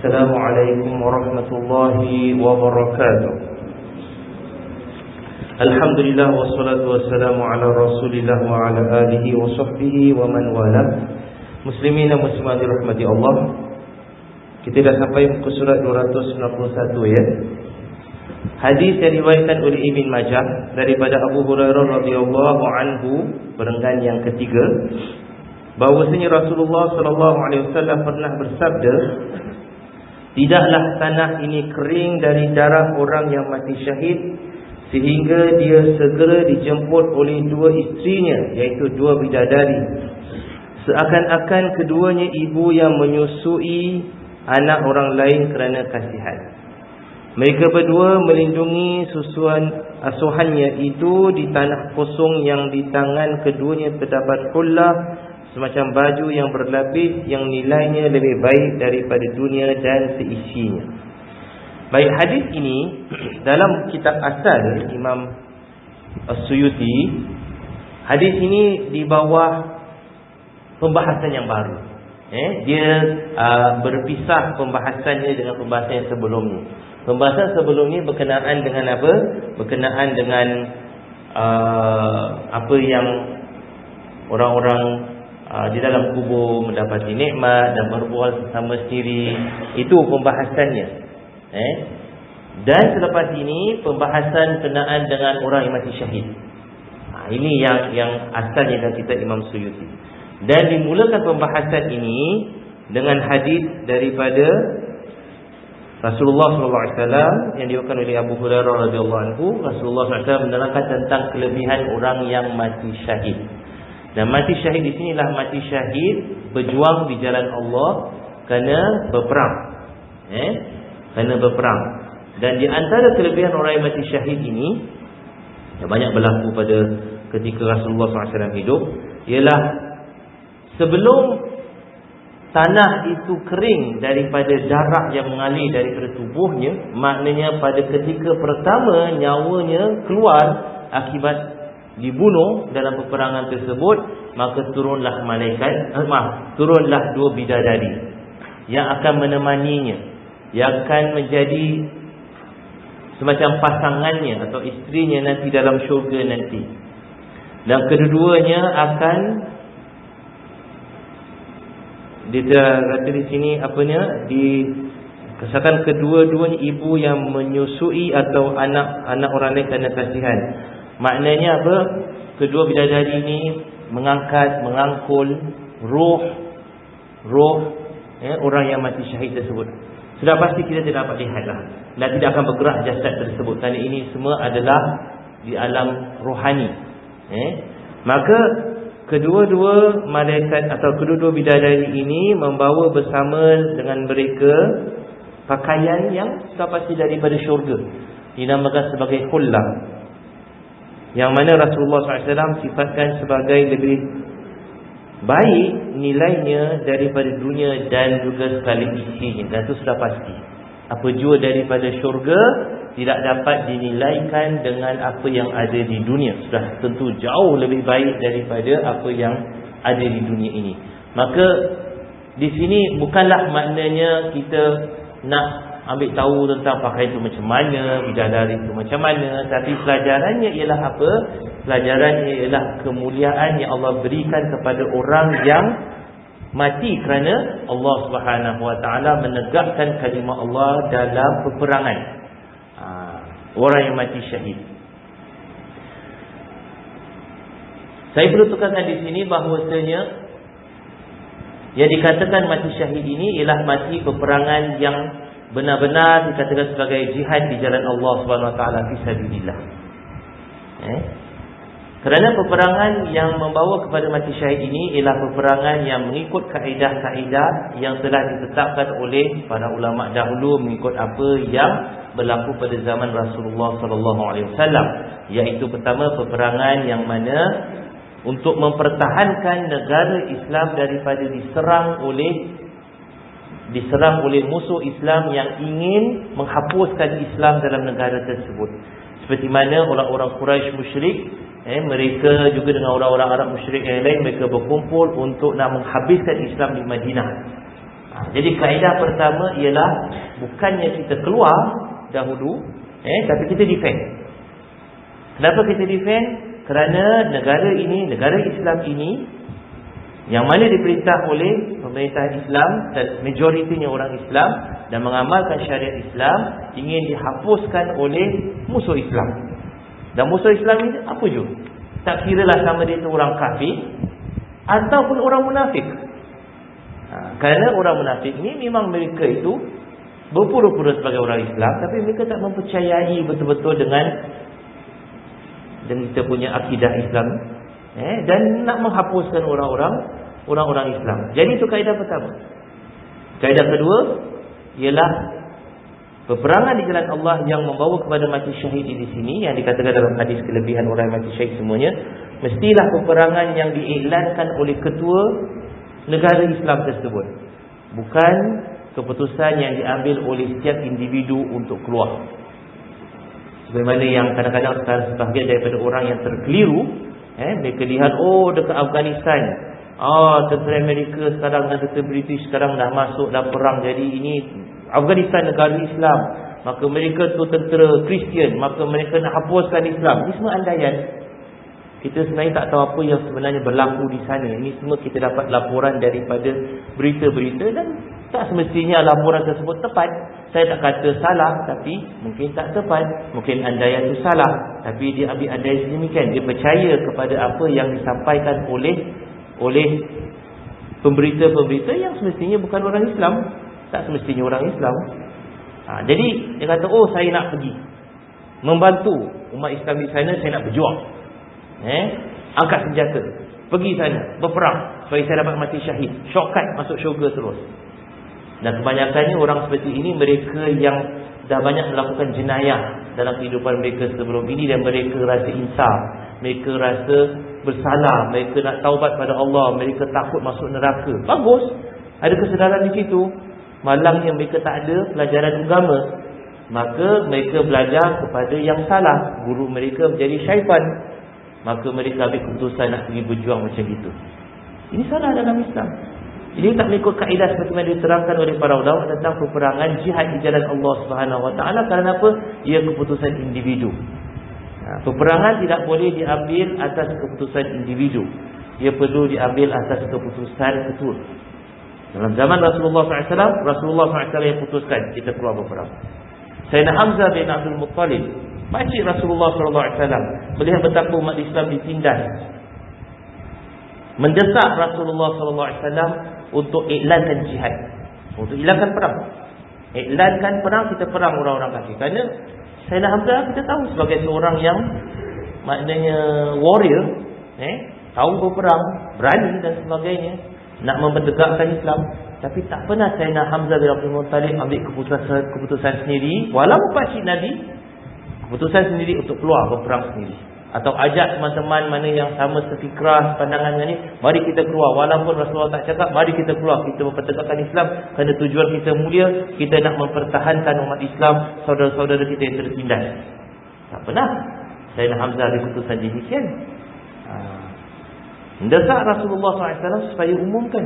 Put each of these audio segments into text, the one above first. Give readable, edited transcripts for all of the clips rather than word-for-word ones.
Assalamualaikum warahmatullahi wabarakatuh. Alhamdulillah wassalatu wassalamu ala Rasulillah wa ala alihi wa sahbihi wa man wala. Muslimin dan muslimat dirahmati Allah. Kita dah sampai muka surat 291 ya. Hadis yang diriwayatkan oleh Ibn Majah daripada Abu Hurairah radhiyallahu anhu, perenggan yang ketiga, bahwasanya Rasulullah sallallahu alaihi wasallam pernah bersabda, tidaklah tanah ini kering dari darah orang yang mati syahid sehingga dia segera dijemput oleh dua isterinya, iaitu dua bidadari, seakan-akan keduanya ibu yang menyusui anak orang lain kerana kasihan. Mereka berdua melindungi asuhannya itu di tanah kosong yang di tangan keduanya terdapat hullah, semacam baju yang berlapis yang nilainya lebih baik daripada dunia dan seisinya. Baik, hadis ini dalam kitab asal Imam As-Suyuti, hadis ini di bawah pembahasan yang baru. Dia berpisah pembahasannya dengan pembahasan yang sebelumnya. Pembahasan sebelumnya berkenaan dengan apa? Berkenaan dengan apa yang orang-orang di dalam kubur mendapati nikmat dan berbual sesama sendiri. Itu pembahasannya. Dan selepas ini pembahasan berkenaan dengan orang yang mati syahid. Ini yang asalnya dalam kitab Imam Suyuti. Dan dimulakan pembahasan ini dengan hadis daripada Rasulullah SAW yang diriwayatkan oleh Abu Hurairah radhiyallahu anhu. Rasulullah SAW menerangkan tentang kelebihan orang yang mati syahid. Dan mati syahid di sinilah mati syahid berjuang di jalan Allah kerana berperang. Kerana berperang. Dan di antara kelebihan orang yang mati syahid ini yang banyak berlaku pada ketika Rasulullah SAW hidup, ialah sebelum tanah itu kering daripada darah yang mengalir daripada tubuhnya, maknanya pada ketika pertama nyawanya keluar akibat dibunuh dalam peperangan tersebut, maka turunlah turunlah dua bidadari yang akan menemaninya, yang akan menjadi semacam pasangannya atau isterinya nanti dalam syurga nanti. Dan kedua-duanya akan, dia kata di sini apanya, dikesankan kedua-duanya ibu yang menyusui atau anak orang lain kerana kasihan. Maknanya apa? Kedua bidadari ini mengangkul roh orang yang mati syahid tersebut. Sudah pasti kita tidak dapat lihatlah, dan tidak akan bergerak jasad tersebut, kerana ini semua adalah di alam rohani. Maka kedua-dua malaikat atau kedua-dua bidadari ini membawa bersama dengan mereka pakaian yang sudah pasti daripada syurga, dinamakan sebagai hullah, yang mana Rasulullah SAW sifatkan sebagai lebih baik nilainya daripada dunia dan juga sekali isinya. Dan itu sudah pasti, apa jua daripada syurga tidak dapat dinilaikan dengan apa yang ada di dunia. Sudah tentu jauh lebih baik daripada apa yang ada di dunia ini. Maka di sini bukanlah maknanya kita nak ambil tahu tentang pakaian itu macam mana, bidadari itu macam mana, tapi pelajarannya ialah apa? Pelajarannya ialah kemuliaan yang Allah berikan kepada orang yang mati kerana Allah Subhanahu Wa Taala menegakkan kalimah Allah dalam peperangan. Orang yang mati syahid. Saya perlu tekankan di sini bahawasanya yang dikatakan mati syahid ini ialah mati peperangan yang benar-benar dikatakan sebagai jihad di jalan Allah Subhanahu Wa Taala fi sabilillah. Kerana peperangan yang membawa kepada mati syahid ini ialah peperangan yang mengikut kaedah-kaedah yang telah ditetapkan oleh para ulama dahulu, mengikut apa yang berlaku pada zaman Rasulullah sallallahu alaihi wasallam, iaitu pertama peperangan yang mana untuk mempertahankan negara Islam daripada diserang oleh musuh Islam yang ingin menghapuskan Islam dalam negara tersebut. Seperti mana orang-orang Quraisy musyrik, mereka juga dengan orang-orang Arab musyrik yang lain, mereka berkumpul untuk nak menghabiskan Islam di Madinah. Jadi kaedah pertama ialah bukannya kita keluar dahulu, tapi kita defend. Kenapa kita defend? Kerana negara ini, negara Islam ini, yang mana diperintah oleh pemerintah Islam dan majoritinya orang Islam dan mengamalkan syariat Islam, ingin dihapuskan oleh musuh Islam. Dan musuh Islam ini apa juga? Tak kiralah sama dia itu orang kafir ataupun orang munafik. Kerana orang munafik ni memang mereka itu berpura-pura sebagai orang Islam, tapi mereka tak mempercayai betul-betul dengan kita punya akidah Islam, dan nak menghapuskan orang-orang Islam. Jadi itu kaedah pertama. Kaedah kedua ialah peperangan di jalan Allah yang membawa kepada mati syahid di sini, yang dikatakan dalam hadis kelebihan orang mati syahid semuanya, mestilah peperangan yang diiklankan oleh ketua negara Islam tersebut, bukan keputusan yang diambil oleh setiap individu untuk keluar. Sebagaimana yang kadang-kadang sebahagian daripada orang yang terkeliru, mereka lihat, dekat Afghanistan, tentera Amerika sekarang dan tentera British sekarang dah masuk, dah perang, jadi ini Afghanistan negara Islam, maka mereka tu tentera Kristian, maka mereka nak hapuskan Islam. Ini semua andaian. Kita sebenarnya tak tahu apa yang sebenarnya berlaku di sana. Ini semua kita dapat laporan daripada berita-berita, dan tak semestinya laporan tersebut tepat. Saya tak kata salah, tapi mungkin tak tepat. Mungkin andaian itu salah, tapi dia ambil andaian sedemikian. Dia percaya kepada apa yang disampaikan oleh pemberita-pemberita yang semestinya bukan orang Islam. Tak semestinya orang Islam. Jadi dia kata, saya nak pergi membantu umat Islam di sana, saya nak berjuang, angkat senjata, pergi sana berperang supaya saya dapat mati syahid, shortcut masuk syurga terus. Dan kebanyakannya orang seperti ini, mereka yang dah banyak melakukan jenayah dalam kehidupan mereka sebelum ini, dan mereka rasa insaf, mereka rasa bersalah, mereka nak taubat pada Allah, mereka takut masuk neraka. Bagus, ada kesedaran di situ. Malangnya mereka tak ada pelajaran agama, maka mereka belajar kepada yang salah, guru mereka menjadi syaitan, maka mereka ambil keputusan nak pergi berjuang macam itu. Ini salah dalam Islam. Ini tak mengikut kaedah seperti yang diterangkan oleh para ulama tentang peperangan jihad di jalan Allah Subhanahu Wa Taala. Kerana apa? Ia keputusan individu. Peperangan tidak boleh diambil atas keputusan individu. Ia perlu diambil atas keputusan ketua. Dalam zaman Rasulullah SAW yang putuskan kita keluar berperang. Sayyidina Hamzah bin Abdul Muttalib, pakcik Rasulullah SAW, melihat betapa umat Islam ditindas, mendesak Rasulullah SAW untuk iklankan jihad, untuk iklankan perang. Iklankan perang, kita perang orang-orang kafir. Kerana Sayyidina Hamzah kita tahu sebagai seorang yang maknanya warrior, tahu berperang, berani dan sebagainya, nak mempertegakkan Islam. Tapi tak pernah Sayyidina Hamzah bin Abdul Muttalib ambil keputusan sendiri, walaupun pakcik Nabi, keputusan sendiri untuk keluar berperang sendiri, atau ajak teman-teman mana yang sama sefikrah pandangan dengan ni, mari kita keluar. Walaupun Rasulullah tak cakap, mari kita keluar, kita mempertegakkan Islam, kerana tujuan kita mulia, kita nak mempertahankan umat Islam, saudara-saudara kita yang tertindas. Tak pernah Sayyidina Hamzah ambil keputusan demikian. Mendesak Rasulullah SAW supaya umumkan,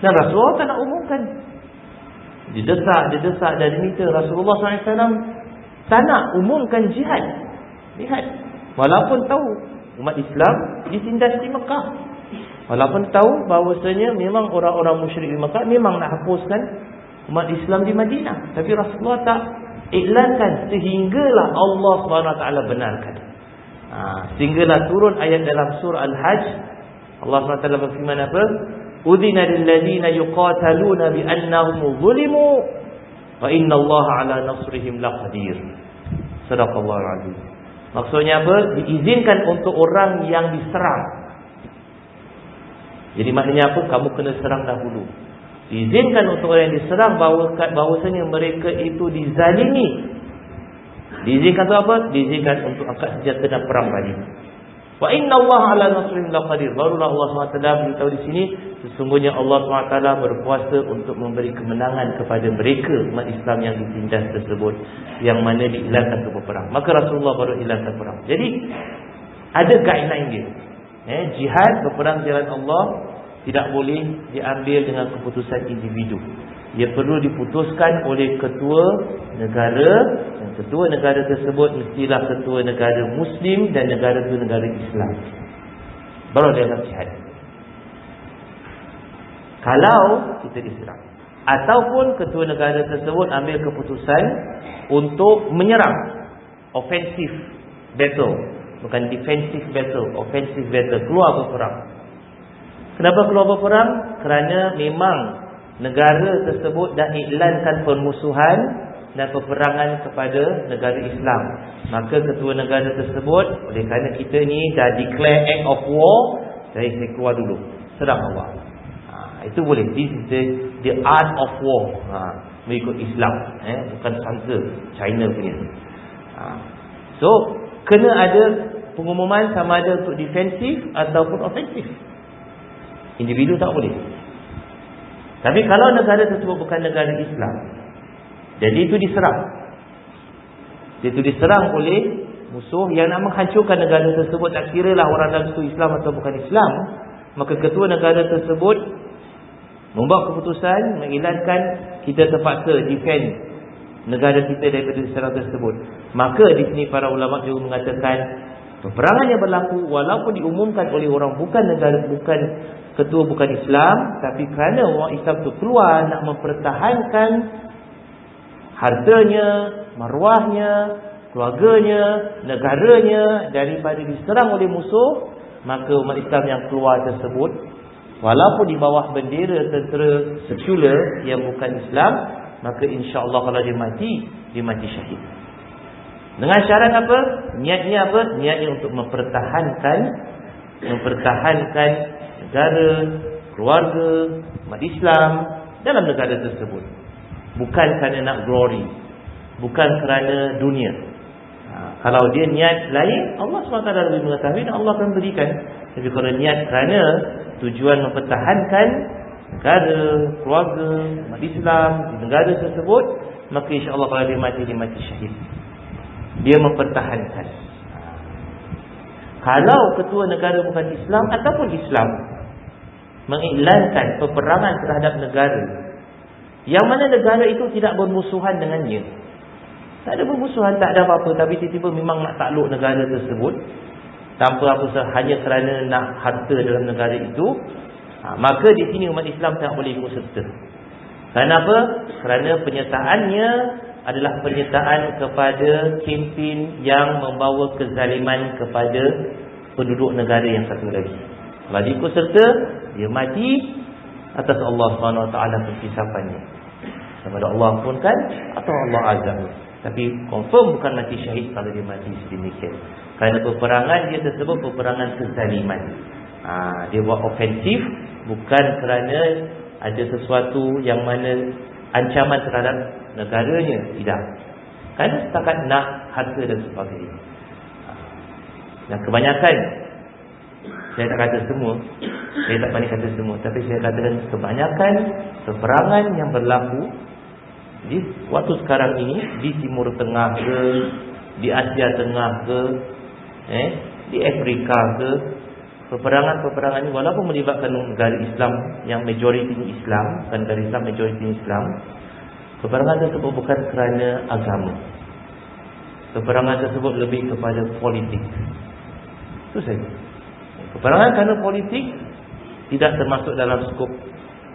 dan Rasulullah tak nak umumkan. Dia desak dan diminta. Rasulullah SAW tak nak umumkan jihad. Lihat, walaupun tahu umat Islam ditindas di Mekah, walaupun tahu bahawasanya memang orang-orang musyrik di Mekah memang nak hapuskan umat Islam di Madinah, tapi Rasulullah tak iklankan sehinggalah Allah SWT benarkan. Sehinggalah turun ayat dalam surah Al-Hajj. Allah SWT berfirman apa? Udhina lilladzina yuqataluna biannahum zulimu wa innallaha ala nasrihim laqadir. Sadaqallahul azim. Maksudnya apa? Diizinkan untuk orang yang diserang. Jadi maknanya apa? Kamu kena serang dahulu. Diizinkan untuk orang yang diserang, bahawasanya mereka itu dizalimi. Diizinkan untuk apa? Diizinkan untuk angkat senjata dan perang balik. Wa innallaha ala nasrihim laqadir. Barulah Allah SWT beritahu di sini, sesungguhnya Allah SWT berkuasa untuk memberi kemenangan kepada mereka umat Islam yang ditindas tersebut, yang mana diiklankan untuk berperang. Maka Rasulullah baru iklankan perang. Jadi ada guideline dia. Jihad, berperang jalan Allah, tidak boleh diambil dengan keputusan individu. Dia perlu diputuskan oleh ketua negara, dan ketua negara tersebut mestilah ketua negara Muslim dan negara itu negara Islam. Baru dia akan jihad. Kalau kita diserang, ataupun ketua negara tersebut ambil keputusan untuk menyerang, offensive battle, bukan defensive battle, offensive battle, keluar berperang. Kenapa keluar berperang? Kerana memang negara tersebut dah iklankan permusuhan dan peperangan kepada negara Islam. Maka ketua negara tersebut, oleh kerana kita ni dah declare act of war, saya keluar dulu, serang awak. Itu boleh. This is the art of war, mengikut Islam, bukan sangka China punya. So kena ada pengumuman sama ada untuk defensif ataupun ofensif. Individu tak boleh. Tapi kalau negara tersebut bukan negara Islam, jadi itu diserang. Itu diserang oleh musuh yang nak menghancurkan negara tersebut, tak kiralah orang dalam itu Islam atau bukan Islam. Maka ketua negara tersebut membuat keputusan mengiklankan kita terpaksa defend negara kita daripada diserang tersebut. Maka di sini para ulama juga mengatakan peperangan yang berlaku walaupun diumumkan oleh orang bukan negara, bukan ketua, bukan Islam, tapi kerana orang Islam itu keluar nak mempertahankan hartanya, maruahnya, keluarganya, negaranya daripada diserang oleh musuh, maka umat Islam yang keluar tersebut walaupun di bawah bendera tentera sekular yang bukan Islam, maka insya-Allah kalau dia mati syahid. Dengan syarat apa? Niatnya apa? Niatnya untuk mempertahankan negara, keluarga, umat Islam dalam negara tersebut. Bukan kerana nak glory, bukan kerana dunia. Kalau dia niat lain, Allah SWT lebih mengetahui dan Allah akan berikan. Tapi kalau niat kerana tujuan mempertahankan negara, keluarga, umat Islam di negara tersebut, maka insya-Allah kalau dia mati syahid. Dia mempertahankan. Kalau ketua negara bukan Islam ataupun Islam mengiklankan peperangan terhadap negara yang mana negara itu tidak bermusuhan dengannya, tak ada bermusuhan, tak ada apa-apa, tapi tiba-tiba memang nak takluk negara tersebut tanpa apa hanya kerana nak harta dalam negara itu, maka di sini umat Islam tak boleh ikut serta. Kenapa? Kerana penyertaannya adalah penyertaan kepada kempen yang membawa kezaliman kepada penduduk negara yang satu lagi. Kalau dia ikut serta, dia mati atas Allah SWT persisapannya. Sama ada Allah pun kan, atau Allah azab. Tapi confirm bukan mati syahid kalau dia mati sedemikian. Kerana peperangan dia tersebut peperangan kezaliman. Dia buat ofensif bukan kerana ada sesuatu yang mana ancaman terhadap negaranya, tidak. Kerana setakat nak harta dan sebagainya. Dan kebanyakan, saya tak kata semua, saya tak pandai kata semua, tapi saya katakan kebanyakan peperangan yang berlaku di waktu sekarang ini, di Timur Tengah ke, di Asia Tengah ke, di Afrika ke, peperangan-peperangan ini walaupun melibatkan negara Islam yang majoriti Islam, bukan negara Islam majoriti Islam, peperangan tersebut bukan kerana agama. Peperangan tersebut lebih kepada politik. Itu saja. Peperangan kerana politik tidak termasuk dalam skop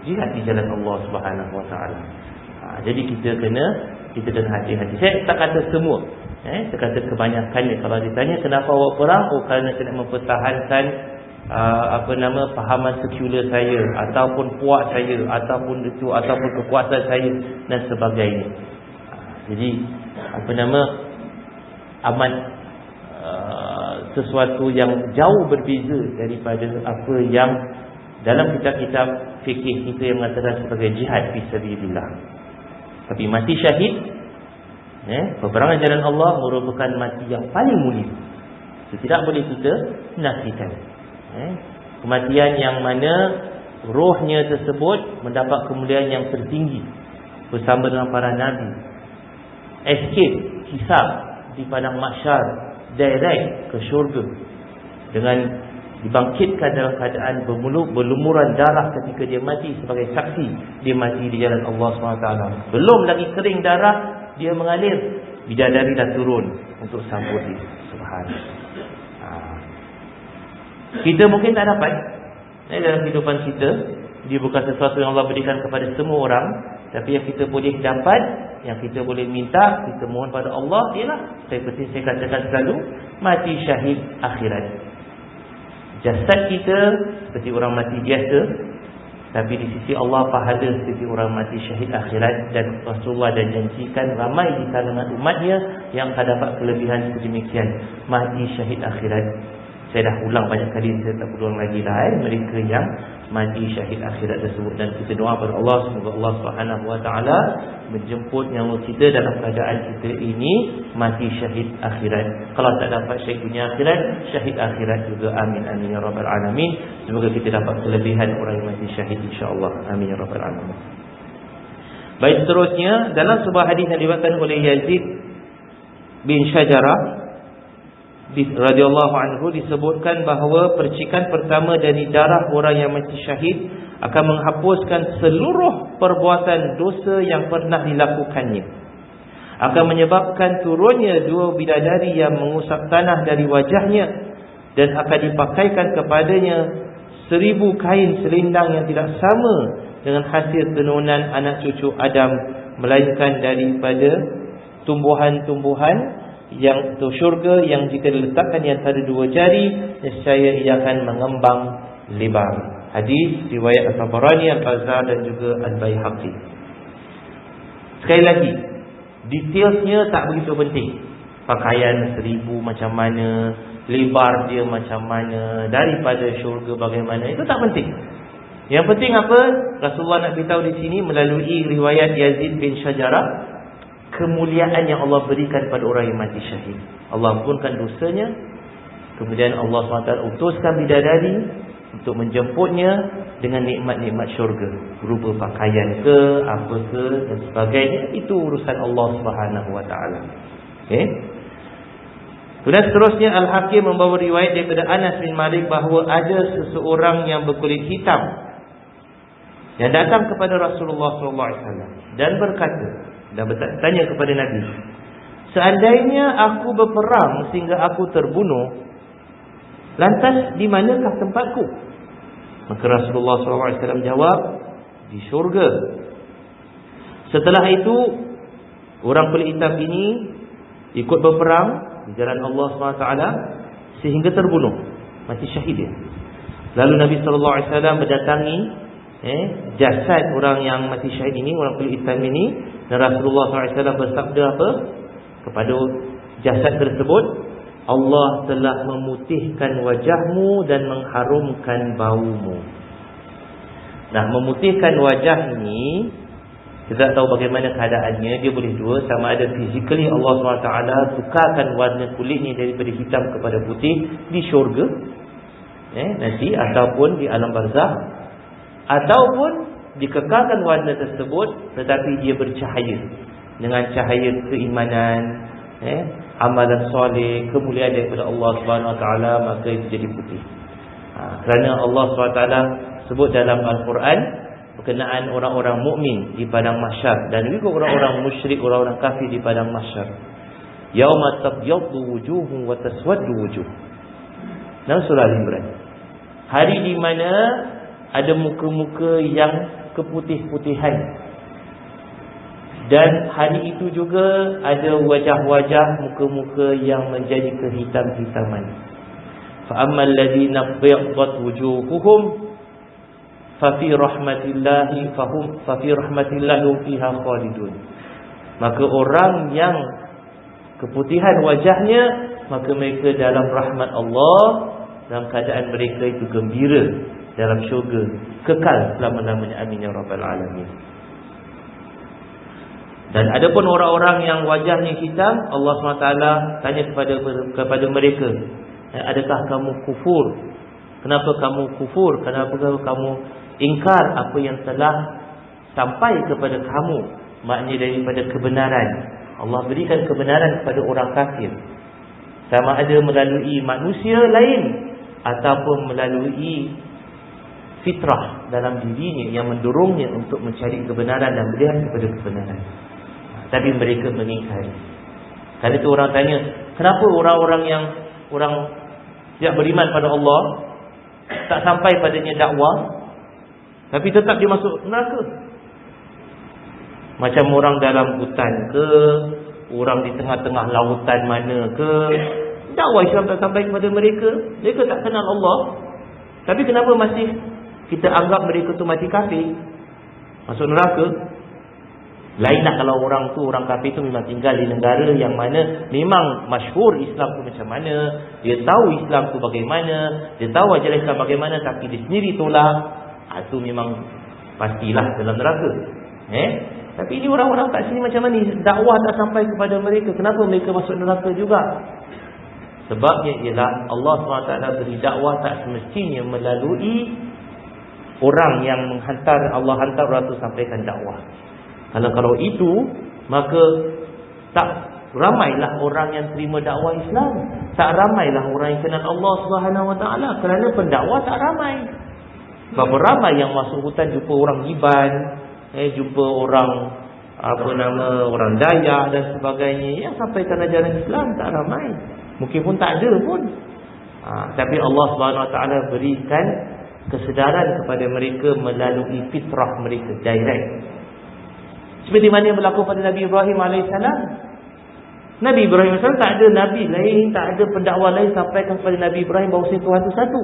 jihad di jalan Allah Subhanahu Wa Taala. Jadi kita kena hati-hati. Saya tak kata semua, saya kata kebanyakannya. Kalau ditanya kenapa awak perang, kerana saya nak mempertahankan pahaman sekular saya, ataupun puak saya, ataupun itu, ataupun kekuasaan saya dan sebagainya. Jadi amat sesuatu yang jauh berbeza daripada apa yang dalam kitab-kitab fikih kita yang mengatakan sebagai jihad fisabilillah. Tapi mati syahid, peperangan jalan Allah merupakan mati yang paling mulia. Tidak boleh kita nafikan. Kematian yang mana rohnya tersebut mendapat kemuliaan yang tertinggi bersama dengan para nabi, escape hisab di padang mahsyar, direct ke syurga dengan dibangkitkan dalam keadaan berlumuran darah ketika dia mati sebagai saksi dia mati di jalan Allah SWT. Belum lagi kering darah, dia mengalir, bidadari dah turun untuk sambut dia. Subhanallah. Kita mungkin tak dapat dalam kehidupan kita. Dia bukan sesuatu yang Allah berikan kepada semua orang, tapi yang kita boleh dapat, yang kita boleh minta, kita mohon pada Allah ialah, seperti saya katakan selalu, mati syahid akhirat. Jasad kita seperti orang mati biasa, tapi di sisi Allah pahala seperti orang mati syahid akhirat. Dan Rasulullah dah janjikan ramai di kalangan umatnya yang akan dapat kelebihan sedemikian, mati syahid akhirat. Saya dah ulang banyak kali, saya tak perlu ulang lagi lah mereka yang mati syahid akhirat tersebut. Dan kita doa kepada Allah, semoga Allah SWT menjemput nyawa kita dalam keadaan kita ini mati syahid akhirat. Kalau tak dapat syahid dunia akhirat, syahid akhirat juga. Amin amin ya rabbal alamin. Semoga kita dapat kelebihan orang yang mati syahid, insya-Allah. Amin ya rabbal alamin. Baik, seterusnya dalam sebuah hadis yang diriwayatkan oleh Yazid bin Syajarah radhiyallahu anhu disebutkan bahawa percikan pertama dari darah orang yang mati syahid akan menghapuskan seluruh perbuatan dosa yang pernah dilakukannya, akan menyebabkan turunnya 2 bidadari yang mengusap tanah dari wajahnya, dan akan dipakaikan kepadanya 1000 kain selendang yang tidak sama dengan hasil tenunan anak cucu Adam, melainkan daripada tumbuhan-tumbuhan yang itu syurga yang jika diletakkan di antara 2 jari, nescaya ia akan mengembang lebar. Hadis riwayat At-Tabarani, Al-Bazzar dan juga Al-Baihaqi. Sekali lagi, detailsnya tak begitu penting. Pakaian 1000 macam mana, lebar dia macam mana, daripada syurga bagaimana, itu tak penting. Yang penting apa? Rasulullah nak beritahu di sini melalui riwayat Yazid bin Syajarah, kemuliaan yang Allah berikan pada orang yang mati syahid. Allah ampunkan dosanya, kemudian Allah SWT utuskan bidadari untuk menjemputnya dengan nikmat-nikmat syurga, berupa pakaian ke, apa ke dan sebagainya. Itu urusan Allah SWT. Okay? Kemudian seterusnya Al-Hakim membawa riwayat daripada Anas bin Malik bahawa ada seseorang yang berkulit hitam yang datang kepada Rasulullah SAW dan berkata, dan bertanya kepada Nabi, seandainya aku berperang sehingga aku terbunuh, lantas di manakah tempatku? Maka Rasulullah SAW jawab, di syurga. Setelah itu orang kulit hitam ini ikut berperang di jalan Allah SWT sehingga terbunuh, mati syahid dia. Lalu Nabi SAW mendatangi jasad orang yang mati syahid ini, orang kulit hitam ini, dan Rasulullah SAW bersabda apa kepada jasad tersebut? Allah telah memutihkan wajahmu dan mengharumkan baumu. Nah, memutihkan wajah ini kita tak tahu bagaimana keadaannya. Dia boleh dua, sama ada physically Allah SWT tukarkan warna kulit ni daripada hitam kepada putih di syurga nanti, ataupun di alam barzakh, ataupun dikekalkan warna tersebut tetapi dia bercahaya dengan cahaya keimanan, amalan soleh, kemuliaan daripada Allah SWT, maka itu jadi putih. Kerana Allah SWT sebut dalam Al-Quran berkenaan orang-orang mukmin di padang mahsyar, dan juga orang-orang musyrik, orang-orang kafir di padang mahsyar. Yauma tabyaddu wujuhum wa taswaddu wujuh. Dalam surah Al-Imran. Hari di mana ada muka-muka yang keputih-putihan, dan hari itu juga ada wajah-wajah, muka-muka yang menjadi kehitam-hitaman. Fa ammal ladzina bayyadat wujuhuhum fa fi rahmatillahi fiha khalidun. Maka orang yang keputihan wajahnya, maka mereka dalam rahmat Allah, dalam keadaan mereka itu gembira dalam syurga, kekal selama-lamanya. Amin ya rabbal alamin. Dan adapun orang-orang yang wajahnya hitam, Allah SWT tanya kepada mereka, adakah kamu kufur? Kenapa kamu kufur? Kenapa kamu ingkar apa yang telah sampai kepada kamu? Maknanya daripada kebenaran. Allah berikan kebenaran kepada orang kafir, sama ada melalui manusia lain ataupun melalui fitrah dalam dirinya yang mendorongnya untuk mencari kebenaran dan melihat kepada kebenaran. Tapi mereka mengingkari. Karena itu orang tanya, kenapa orang-orang yang tidak beriman pada Allah tak sampai padanya dakwah, tapi tetap dia masuk neraka? Macam orang dalam hutan ke, orang di tengah-tengah lautan mana ke, dakwah Islam tak sampai kepada mereka. Mereka tak kenal Allah, tapi kenapa masih kita anggap mereka tu mati kafir, masuk neraka? Lainlah kalau orang kafir tu memang tinggal di negara yang mana memang masyhur Islam tu macam mana, dia tahu Islam tu bagaimana, dia tahu ajaran Islam bagaimana, tapi dia sendiri tolak, itu memang pastilah dalam neraka. Tapi ini orang-orang kat sini macam mana? Dakwah tak sampai kepada mereka, kenapa mereka masuk neraka juga? Sebabnya ialah Allah SWT beri dakwah tak semestinya melalui orang yang Allah hantar orang tu sampaikan dakwah. Kalau itu, maka tak ramailah orang yang terima dakwah Islam, tak ramailah orang yang kenal Allah SWT, kerana pendakwah tak ramai. Berapa ramai yang masuk hutan jumpa orang Iban, jumpa orang orang Dayak dan sebagainya, yang sampaikan ajaran Islam tak ramai. Mungkin pun tak ada pun. Tapi Allah SWT berikan kesedaran kepada mereka melalui fitrah mereka direct. Seperti mana yang berlaku pada Nabi Ibrahim AS. Nabi Ibrahim AS tak ada Nabi lain, tak ada pendakwa lain sampaikan kepada Nabi Ibrahim bahawa Tuhan itu satu.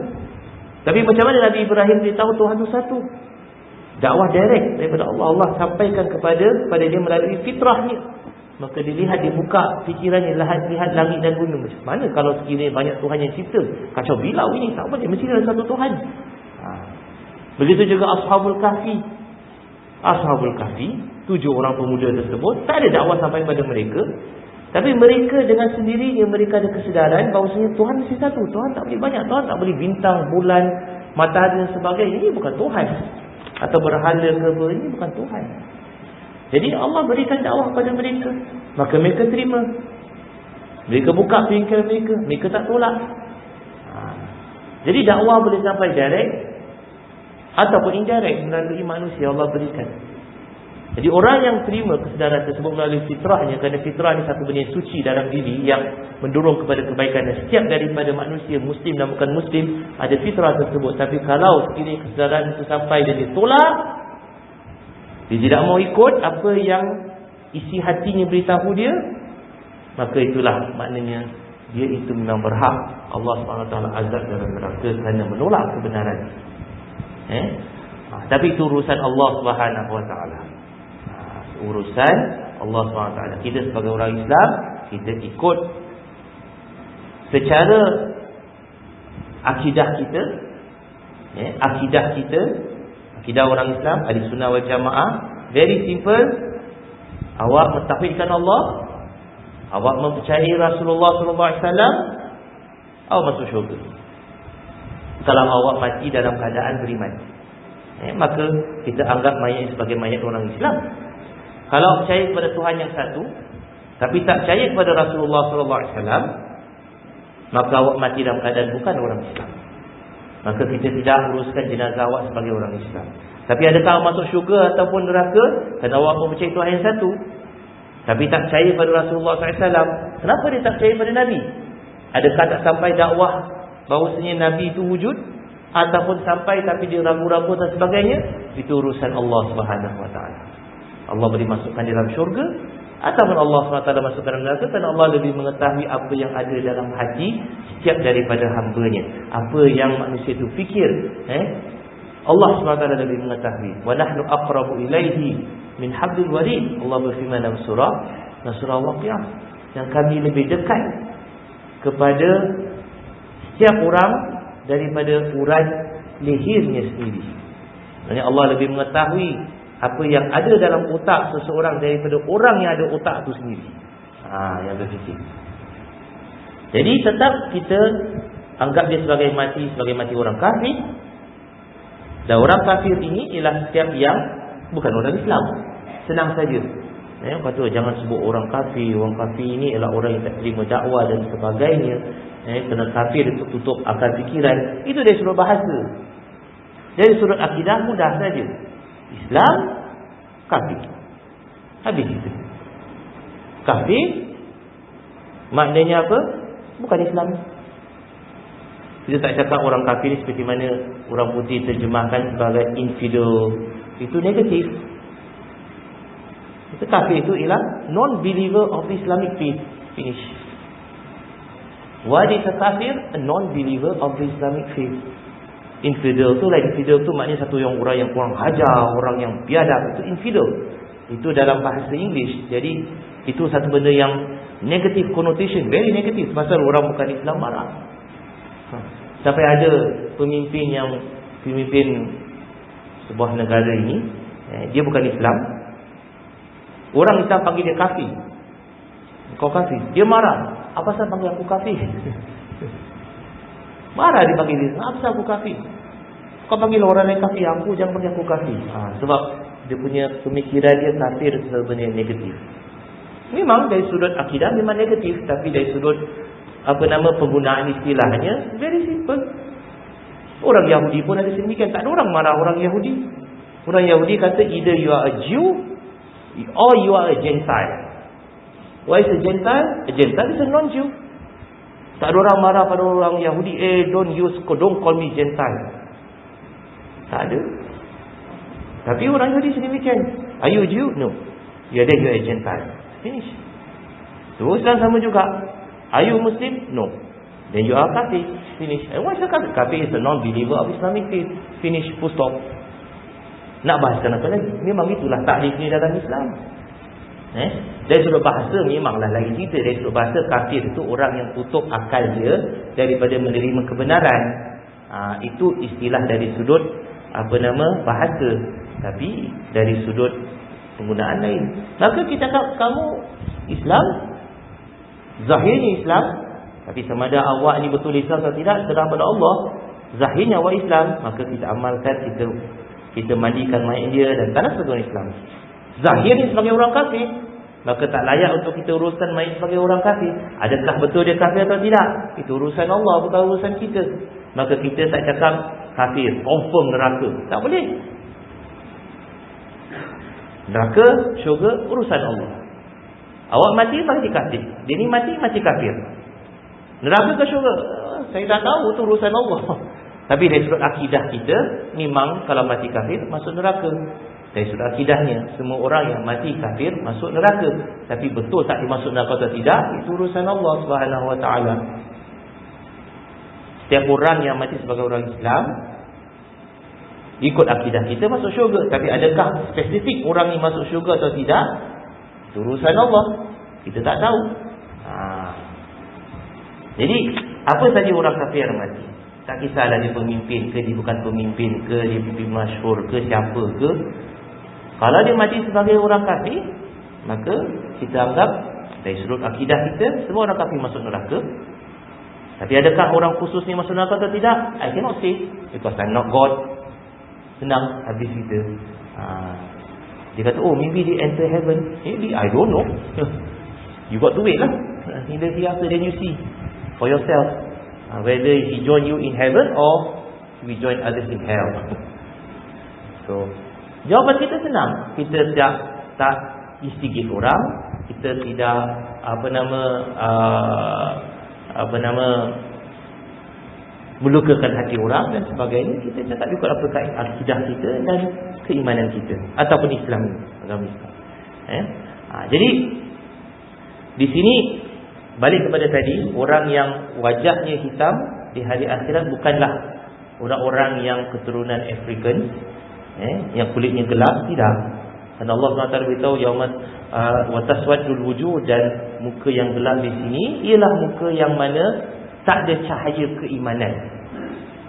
Tapi macam mana Nabi Ibrahim beritahu Tuhan itu satu? Dakwah direct daripada Allah. Allah sampaikan kepada dia melalui fitrahnya. Maka dilihat, dia buka fikirannya, lihat langit dan bumi. Macam mana kalau sekiranya banyak Tuhan yang cipta? Kacau bilau ini, tak boleh, mesti ada satu Tuhan. Begitu juga Ashabul Kahfi. Ashabul Kahfi, 7 orang pemuda tersebut, tak ada dakwah sampai pada mereka. Tapi mereka dengan sendirinya, mereka ada kesedaran bahawasanya Tuhan mesti satu. Tuhan tak boleh banyak. Tuhan tak boleh bintang, bulan, matahari dan sebagainya. Ini bukan Tuhan. Atau berhala ke apa, ini bukan Tuhan. Jadi Allah berikan dakwah kepada mereka, maka mereka terima. Mereka buka fikiran mereka, mereka tak tolak. Jadi dakwah boleh sampai direct ataupun indirect melalui manusia Allah berikan. Jadi orang yang terima kesedaran tersebut melalui fitrahnya, kerana fitrah ni satu benda suci dalam diri yang mendorong kepada kebaikan. Dan setiap daripada manusia, Muslim dan bukan Muslim, ada fitrah tersebut. Tapi kalau sekiranya kesedaran itu sampai dan dia tolak, dia tidak mau ikut apa yang isi hatinya beritahu dia, maka itulah maknanya dia itu memang berhak Allah SWT azab dalam neraka kerana menolak kebenaran. Tapi itu urusan Allah SWT. Urusan Allah SWT. Kita sebagai orang Islam, kita ikut secara akidah kita, akidah orang Islam, ahli sunnah wal jamaah, very simple. Awak mentauhidkan Allah, awak mempercayai Rasulullah SAW, awak masuk syurga. Kalau awak mati dalam keadaan beriman, maka kita anggap mayat sebagai mayat orang Islam. Kalau percaya kepada Tuhan yang satu, tapi tak percaya kepada Rasulullah SAW, maka awak mati dalam keadaan bukan orang Islam. Maka kita tidak uruskan jenazah awak sebagai orang Islam. Tapi adakah awak masuk syurga ataupun neraka kerana awak mempercayai Tuhan yang satu, tapi tak percaya pada Rasulullah SAW? Kenapa dia tak percaya pada Nabi? Adakah tak sampai dakwah bahawasanya Nabi itu wujud, ataupun sampai tapi dia ragu-ragu dan sebagainya? Itu urusan Allah SWT. Allah boleh masukkan dalam syurga, ataupun Allah SWT masukkan dalam neraka, kerana Allah lebih mengetahui apa yang ada dalam hati setiap daripada hamba-Nya. Apa yang manusia itu fikir, Allah SWT lebih mengetahui. Wa nahnu aqrabu ilaihi min hablil warid. Allah berfirman dalam surah Waqiah, yang kami lebih dekat kepada setiap orang daripada urat lehernya sendiri. Maksudnya Allah lebih mengetahui apa yang ada dalam otak seseorang daripada orang yang ada otak itu sendiri. Yang berfikir. Jadi tetap kita anggap dia sebagai mati orang kafir. Dan orang kafir ini ialah setiap yang bukan orang Islam. Senang saja. Kata jangan sebut orang kafir. Orang kafir ini ialah orang yang tak terima dakwah dan sebagainya. Kena kafir itu tutup akal fikiran. Itu dari sudut bahasa. Dari sudut akidah mudah saja. Islam, kafir. Habis itu. Kafir maknanya apa? Bukan Islam. Kita tak cakap orang kafir seperti mana orang putih terjemahkan sebagai infidel. Itu negatif. Itu kafir itu ialah non-believer of Islamic faith. Finish. What is a kafir? A non-believer of the Islamic faith. Infidel tu lah. Infidel tu maknanya satu orang yang kurang ajar, orang yang biadab. Itu infidel. Itu dalam bahasa English. Jadi itu satu benda yang negative connotation, very negative. Pasal orang bukan Islam marah. Sampai ada pemimpin sebuah negara ini, dia bukan Islam. Orang Islam panggil dia kafir. Kau kafir. Dia marah. Apa sebab panggil aku kafir? Marah dia panggil dia. Apa sebab aku kafir? Kau panggil orang lain kafir, aku jangan panggil aku kafir. Sebab dia punya pemikiran dia kafir sebenarnya negatif. Memang dari sudut akidah memang negatif, tapi dari sudut penggunaan istilahnya very simple. Orang Yahudi pun ada sedemikian. Tak ada orang marah orang Yahudi. Orang Yahudi kata either you are a Jew or you are a Gentile. What is a Gentile? A Gentile is a non-Jew. Tak ada orang marah pada orang Yahudi, don't call me Gentile. Tak ada. Tapi orang Yahudi sedemikian. Are you a Jew? No. You are a Gentile. Finish. So Islam sama juga. Are you Muslim? No. Then you are kafir. Finish. And what is a kafir? Kafir is a non-believer of Islamic faith. Finish. Full stop. Nak bahaskan apa lagi? Memang itulah takrif ni dalam Islam. Dari sudut bahasa memanglah lagi cerita. Dari sudut bahasa kafir itu orang yang tutup akal dia daripada menerima kebenaran. Itu istilah dari sudut bahasa. Tapi dari sudut penggunaan lain. Maka kita kata kamu Islam, zahirnya Islam, tapi sama ada awak ni betul Islam atau tidak serah pada Allah. Zahirnya awak Islam, maka kita amalkan, kita mandikan mayat dia dan tanah sebagai Islam. Zahirnya sebagai orang kafir, maka tak layak untuk kita uruskan mayat sebagai orang kafir. Adakah betul dia kafir atau tidak? Itu urusan Allah, bukan urusan kita. Maka kita tak cakap kafir, confirm neraka. Tak boleh. Neraka, syurga, urusan Allah. Awak mati kafir. Dia ni mati kafir. Neraka ke syurga? Saya tak tahu, itu urusan Allah. Tapi dari sudut akidah kita, memang kalau mati kafir masuk neraka. Dari sudut akidahnya, semua orang yang mati kafir masuk neraka. Tapi betul tak dia masuk neraka atau tidak, itu urusan Allah Subhanahu Wa Taala. Setiap orang yang mati sebagai orang Islam, ikut akidah kita masuk syurga. Tapi adakah spesifik orang ni masuk syurga atau tidak, itu urusan Allah. Kita tak tahu. Jadi apa saja orang kafir yang mati, tak kisahlah dia pemimpin ke, dia bukan pemimpin ke, dia pemimpin masyhur ke, siapa ke, kalau dia mati sebagai orang kafir, maka kita anggap dari sudut akidah kita, semua orang kafir masuk neraka. Tapi adakah orang khusus ni masuk neraka atau tidak? I cannot say, because I'm not God. Senang habis kita. Dia kata, maybe they enter heaven. Maybe, I don't know. You got to wait lah. In the hereafter, then you see for yourself whether he join you in heaven or we join others in hell. So jawapan kita senang. Kita tak instigate orang. Kita tidak melukakan hati orang dan sebagainya. Kita cakap ikut apa akidah kita dan keimanan kita ataupun Islam, agama Islam. Jadi di sini balik kepada tadi, orang yang wajahnya hitam di hari akhirat bukanlah orang-orang yang keturunan African, yang kulitnya gelap, tidak. Karena Allah SWT beritahu yaumat wa taswaddul wujuh, dan muka yang gelap di sini ialah muka yang mana tak ada cahaya keimanan.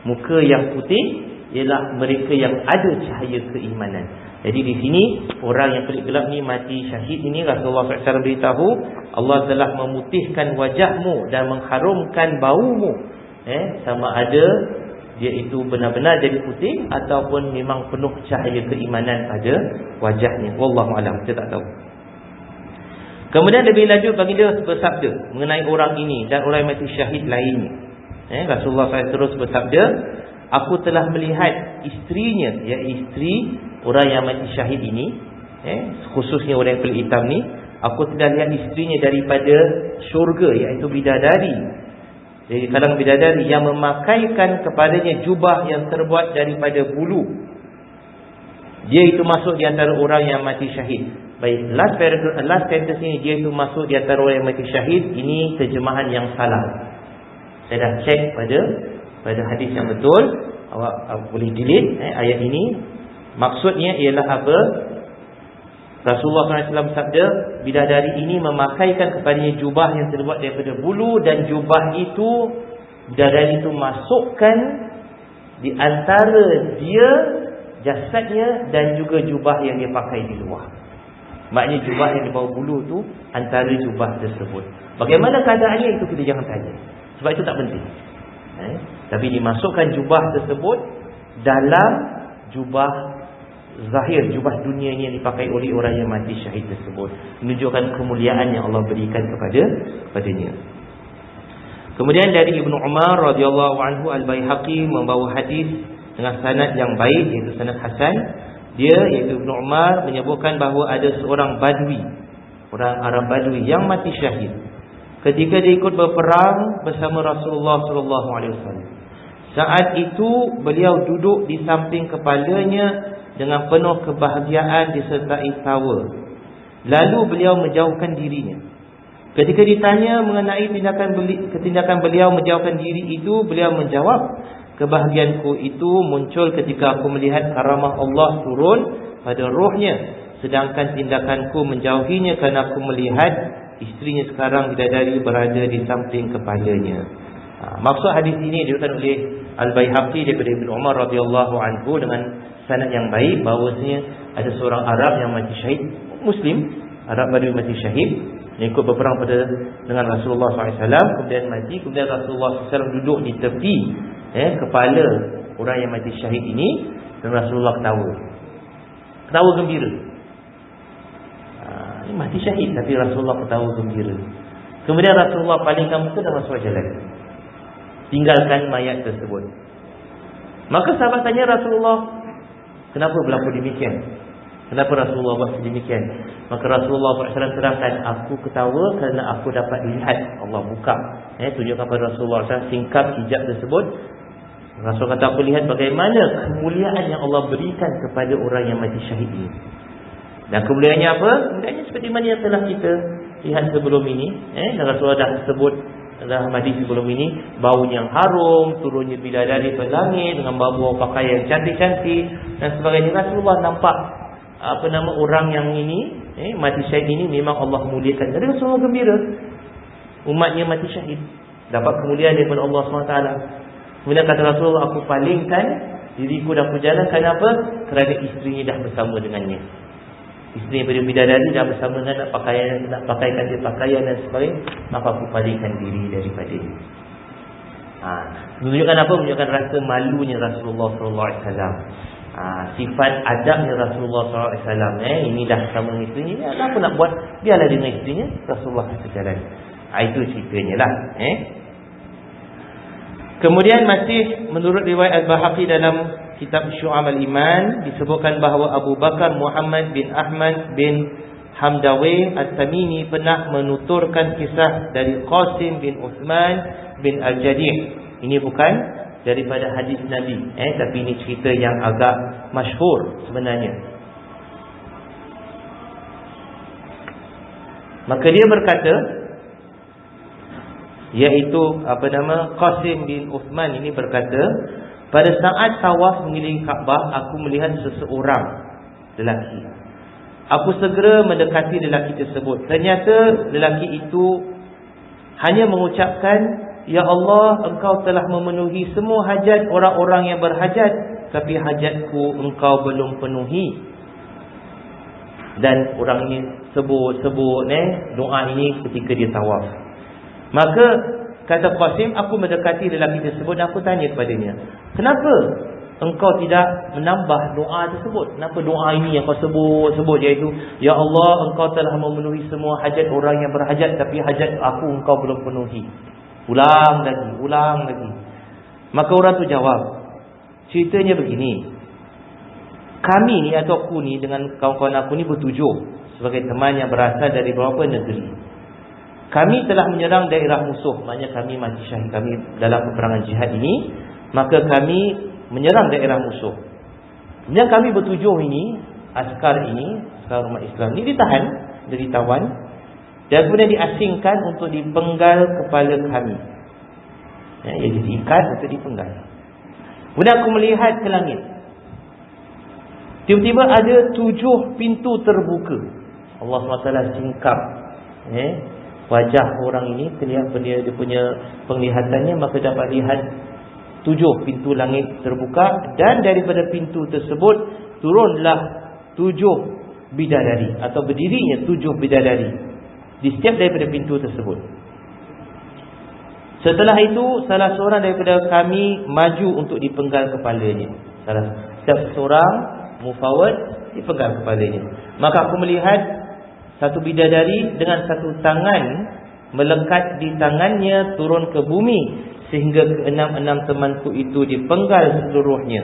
Muka yang putih ialah mereka yang ada cahaya keimanan. Jadi di sini orang yang kulit gelap ni mati syahid ini, Rasulullah SAW beritahu Allah telah memutihkan wajahmu dan mengharumkan baumu, sama ada dia itu benar-benar jadi putih ataupun memang penuh cahaya keimanan pada wajahnya. Wallahu alam, kita tak tahu. Kemudian lebih lanjut baginda bersabda mengenai orang ini dan orang yang mati syahid lainnya. Rasulullah SAW terus bersabda, aku telah melihat isterinya, ya isteri orang yang mati syahid ini, khususnya orang yang kulit hitam ni, aku telah lihat isterinya daripada syurga, iaitu bidadari. Jadi kalangan bidadari yang memakaikan kepadanya jubah yang terbuat daripada bulu. Dia itu masuk di antara orang yang mati syahid. Baik, last sentence ni, dia itu masuk di antara orang yang mati syahid, ini terjemahan yang salah. Saya dah cek pada hadis yang betul. Awak boleh delete ayat ini. Maksudnya ialah apa? Rasulullah SAW sabda, bidadari ini memakaikan kepadanya jubah yang terbuat daripada bulu, dan jubah itu bidadari itu masukkan di antara dia, jasadnya, dan juga jubah yang dia pakai di luar. Maknanya jubah yang di bawah bulu tu antara jubah tersebut. Bagaimana keadaannya itu kita jangan tanya, sebab itu tak penting. Tapi dimasukkan jubah tersebut dalam jubah zahir, jubah dunia ini yang dipakai oleh orang yang mati syahid tersebut, menunjukkan kemuliaan yang Allah berikan kepadanya. Kemudian dari Ibnu Umar radhiyallahu anhu, Al-Baihaqi membawa hadis dengan sanad yang baik, iaitu sanad hasan. Dia, iaitu Ibnu Umar, menyebutkan bahawa ada seorang badui, orang Arab badui yang mati syahid ketika dia ikut berperang bersama Rasulullah SAW. Saat itu beliau duduk di samping kepalanya dengan penuh kebahagiaan disertai tawa. Lalu beliau menjauhkan dirinya. Ketika ditanya mengenai tindakan beliau menjauhkan diri itu, beliau menjawab, kebahagiaanku itu muncul ketika aku melihat karamah Allah turun pada rohnya, sedangkan tindakanku menjauhinya kerana aku melihat isterinya sekarang bidadari berada di samping kepalanya. Maksud hadis ini diriwayatkan oleh Al-Baihaqi daripada Ibnu Umar radhiyallahu anhu dengan sanad yang baik, bahawasanya ada seorang Arab yang mati syahid, Muslim, Arab Badui mati syahid, yang ikut berperang dengan Rasulullah SAW, kemudian mati. Kemudian Rasulullah SAW duduk di tepi kepala orang yang mati syahid ini, dan Rasulullah ketawa gembira. Ini mati syahid tapi Rasulullah ketawa gembira. Kemudian Rasulullah palingkan muka dan Rasulullah jalan, tinggalkan mayat tersebut. Maka sahabat tanya Rasulullah, kenapa berlaku demikian? Kenapa Rasulullah buat demikian? Maka Rasulullah SAW terangkan, aku ketawa kerana aku dapat lihat Allah buka, tunjukkan kepada Rasulullah SAW singkap hijab tersebut. Rasul kata, aku lihat bagaimana kemuliaan yang Allah berikan kepada orang yang mati syahid ini. Dan kemuliaannya apa? Kemuliaannya seperti mana yang telah kita lihat sebelum ini. Dan Rasulullah dah sebut dalam hadis sebelum ini, bau yang harum, turunnya bidadari ke langit dengan bau pakaian cantik-cantik dan sebagainya. Rasulullah nampak orang yang ini mati syahid ini memang Allah muliakan. Jadi Rasulullah gembira umatnya mati syahid dapat kemuliaan daripada Allah SWT. Kemudian kata Rasulullah, aku palingkan diriku dan aku jalan. Kenapa? Kerana isterinya dah bersama dengannya. Isteri daripada bidadari dah bersama dengan nak pakaikan dia pakaian dan sebagainya, maka aku palingkan diri daripada dia. Menunjukkan apa? Menunjukkan rasa malunya Rasulullah SAW. Sifat adabnya Rasulullah SAW. Ini dah bersama dengan isterinya, apa nak buat? Biarlah dengan isterinya, Rasulullah berjalan. Itu ceritanya lah. Kemudian masih menurut riwayat Al-Baihaqi dalam kitab Syu'ab al-Iman, disebutkan bahawa Abu Bakar Muhammad bin Ahmad bin Hamdawi At-Tamimi pernah menuturkan kisah dari Qasim bin Uthman bin Al-Jadih. Ini bukan daripada hadis Nabi, tapi ini cerita yang agak masyhur sebenarnya. Maka dia berkata, iaitu Qasim bin Uthman ini berkata, pada saat tawaf mengelilingi Kaabah, aku melihat seseorang lelaki. Aku segera mendekati lelaki tersebut. Ternyata lelaki itu hanya mengucapkan, ya Allah, engkau telah memenuhi semua hajat orang-orang yang berhajat, tapi hajatku engkau belum penuhi. Dan orang ini sebut doa ini ketika dia tawaf. Maka kata Qasim, aku mendekati lelaki tersebut dan aku tanya kepadanya, kenapa engkau tidak menambah doa tersebut? Kenapa doa ini yang kau sebut je itu, ya Allah, engkau telah memenuhi semua hajat orang yang berhajat, tapi hajat aku engkau belum penuhi. Ulang lagi. Maka orang tu jawab, ceritanya begini, kami ni atau aku ni dengan kawan-kawan aku ni bertujuh sebagai teman yang berasal dari beberapa negeri. Kami telah menyerang daerah musuh, maknanya kami mati syahid, kami dalam peperangan jihad ini, maka kami menyerang daerah musuh. Kemudian kami bertujuh ini, askar umat Islam ni ditahan, ditawan, dan kemudian diasingkan untuk dipenggal kepala kami. Ia diikat untuk dipenggal. Kemudian aku melihat ke langit, tiba-tiba ada 7 pintu terbuka. Allah SWT singkap wajah orang ini, terlihat dia punya penglihatannya, maka dapat lihat 7 pintu langit terbuka, dan daripada pintu tersebut turunlah 7 bidadari, atau berdirinya 7 bidadari di setiap daripada pintu tersebut. Setelah itu salah seorang daripada kami maju untuk dipenggal kepalanya. Setiap seorang mufawad dipenggal kepalanya. Maka aku melihat satu bidadari dengan satu tangan melekat di tangannya turun ke bumi, sehingga keenam-enam temanku itu dipenggal seluruhnya,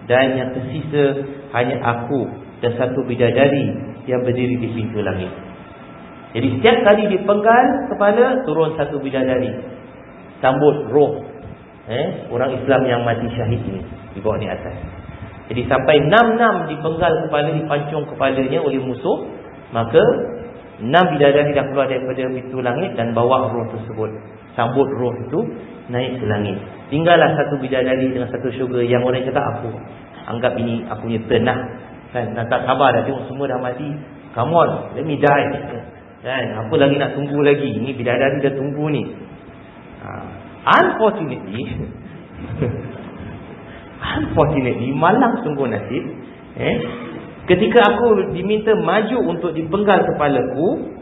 dan yang tersisa hanya aku dan satu bidadari yang berdiri di pintu langit. Jadi setiap kali dipenggal kepala, turun satu bidadari sambut roh orang Islam yang mati syahid ini di bawah ni atas. Jadi sampai 6 dipenggal kepala, dipancung kepalanya oleh musuh, maka 6 bidadari dah keluar daripada pintu langit dan bawa roh tersebut, sambut roh itu naik ke langit. Tinggallah satu bidadari dengan satu syurga, yang orang kata aku anggap ini aku punya turn lah kan, tak sabar dah tengok semua dah mati, come on, let me die kan, apa lagi nak tunggu lagi, ni bidadari dah tunggu ni. Unfortunately malang sungguh nasib, ketika aku diminta maju untuk dipenggal kepalaku,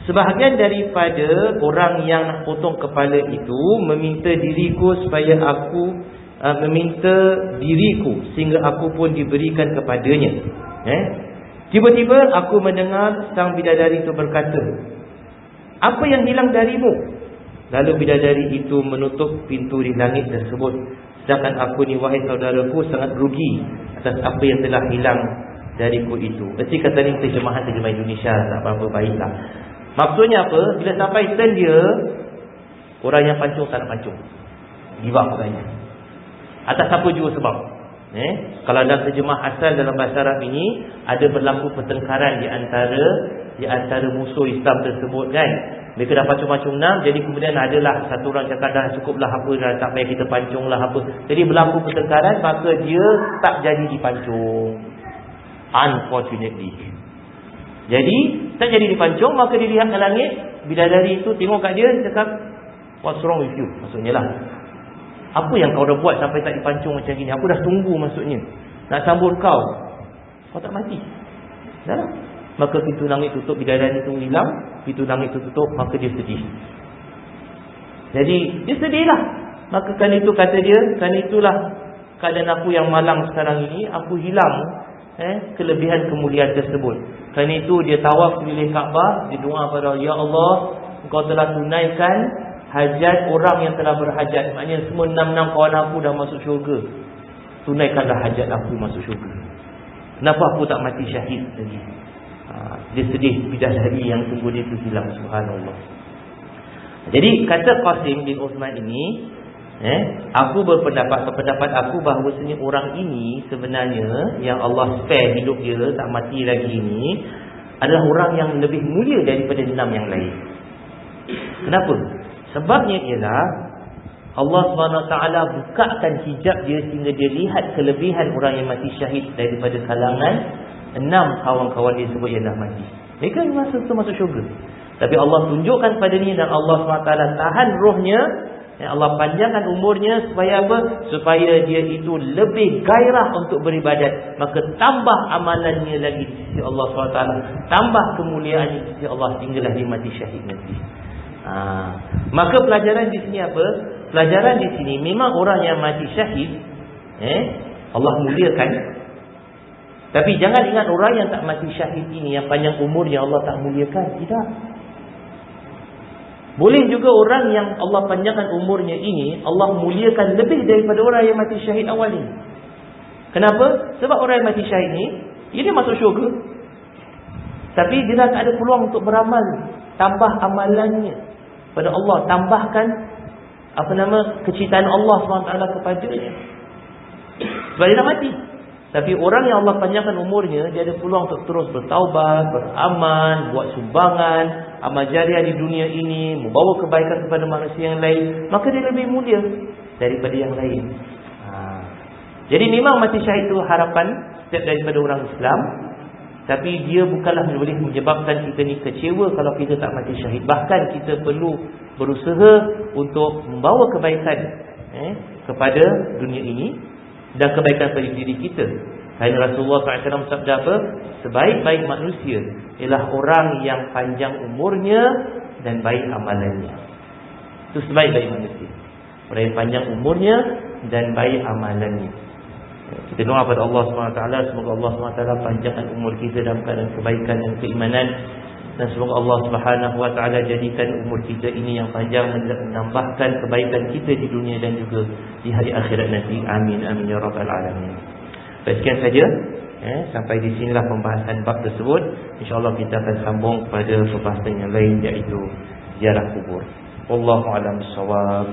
sebahagian daripada orang yang nak potong kepala itu meminta diriku supaya aku meminta diriku sehingga aku pun diberikan kepadanya. Tiba-tiba aku mendengar sang bidadari itu berkata, apa yang hilang darimu? Lalu bidadari itu menutup pintu di langit tersebut, sedangkan aku ni, wahai saudaraku, sangat rugi atas apa yang telah hilang dariku itu. Erti kata ni terjemahan Indonesia tak berapa baiklah. Maksudnya apa? Bila sampai turn dia, orang yang pancung tak nak pancung, give up katanya. Atas apa juga sebab. Kalau dalam terjemah asal dalam bahasa Arab ini, ada berlaku pertengkaran di antara musuh Islam tersebut kan. Mereka dah pancung-pancung 6, jadi kemudian adalah satu orang cakap dah cukuplah apa, dah tak payah kita pancung lah apa. Jadi berlaku pertengkaran, maka dia tak jadi dipancung, unfortunately. Jadi tak jadi dipancung, maka dia lihat ke langit, bidadari itu tengok kat dia, cakap, what's wrong with you? Maksudnya lah, apa yang kau dah buat sampai tak dipancung macam gini? Aku dah tunggu maksudnya nak sambut kau tak mati. Dah lah. Maka pintu langit tutup, bidadari itu hilang, pintu langit itu tutup, maka dia sedih. Jadi dia sedih lah. Maka kan itu kata dia, kan itulah keadaan aku yang malang sekarang ini, aku hilang kelebihan kemuliaan tersebut. Kerana itu dia tawaf keliling Kaabah, dia doa pada Allah, ya Allah, Engkau telah tunaikan hajat orang yang telah berhajat. Maknanya semua 6 kawan aku dah masuk syurga, tunaikanlah hajat aku masuk syurga. Kenapa aku tak mati syahid lagi? Dia sedih bidadari yang tunggu dia tu hilang. Subhanallah. Jadi kata Qasim bin Uthman ini, aku berpendapat aku bahawasanya orang ini sebenarnya yang Allah spare hidup dia, tak mati lagi ini, adalah orang yang lebih mulia daripada 6 yang lain. Kenapa? Sebabnya ialah Allah SWT bukakan hijab dia sehingga dia lihat kelebihan orang yang mati syahid daripada kalangan 6 kawan-kawan dia sebut yang dah mati. Mereka masuk syurga. Tapi Allah tunjukkan pada dia, dan Allah SWT tahan rohnya, Allah panjangkan umurnya supaya apa? Supaya dia itu lebih gairah untuk beribadat. Maka tambah amalannya lagi di sisi Allah SWT, tambah kemuliaannya di sisi Allah, sehinggalah dia mati syahid nanti. Maka pelajaran di sini apa? Pelajaran di sini, memang orang yang mati syahid, Allah muliakan. Tapi jangan ingat orang yang tak mati syahid ini, yang panjang umurnya, Allah tak muliakan. Tidak. Boleh juga orang yang Allah panjangkan umurnya ini, Allah muliakan lebih daripada orang yang mati syahid awal ini. Kenapa? Sebab orang yang mati syahid ni, dia masuk syurga, tapi dia dah tak ada peluang untuk beramal. Tambah amalannya pada Allah, tambahkan kecintaan Allah SWT kepadanya, sebab dia dah mati. Tapi orang yang Allah panjangkan umurnya, dia ada peluang untuk terus bertaubat, beramal, buat sumbangan, amal jariah di dunia ini, membawa kebaikan kepada manusia yang lain, maka dia lebih mulia daripada yang lain. Jadi memang mati syahid itu harapan setiap daripada orang Islam. Tapi dia bukanlah boleh menyebabkan kita ni kecewa kalau kita tak mati syahid. Bahkan kita perlu berusaha untuk membawa kebaikan kepada dunia ini dan kebaikan pada diri kita. Kerana Rasulullah SAW sabda apa? Sebaik-baik manusia ialah orang yang panjang umurnya dan baik amalannya. Itu sebaik-baik manusia, orang yang panjang umurnya dan baik amalannya. Kita doa pada Allah SWT, semoga Allah SWT panjangkan umur kita dalam keadaan kebaikan dan keimanan, dan semoga Allah SWT jadikan umur kita ini yang panjang, menambahkan kebaikan kita di dunia dan juga di hari akhirat nanti. Amin amin ya rabbal alamin. Baik, sekian saja. Sampai di sinilah pembahasan bab tersebut. InsyaAllah kita akan sambung kepada pembahasan yang lain, iaitu ziarah kubur. Wallahu a'lam bissawab.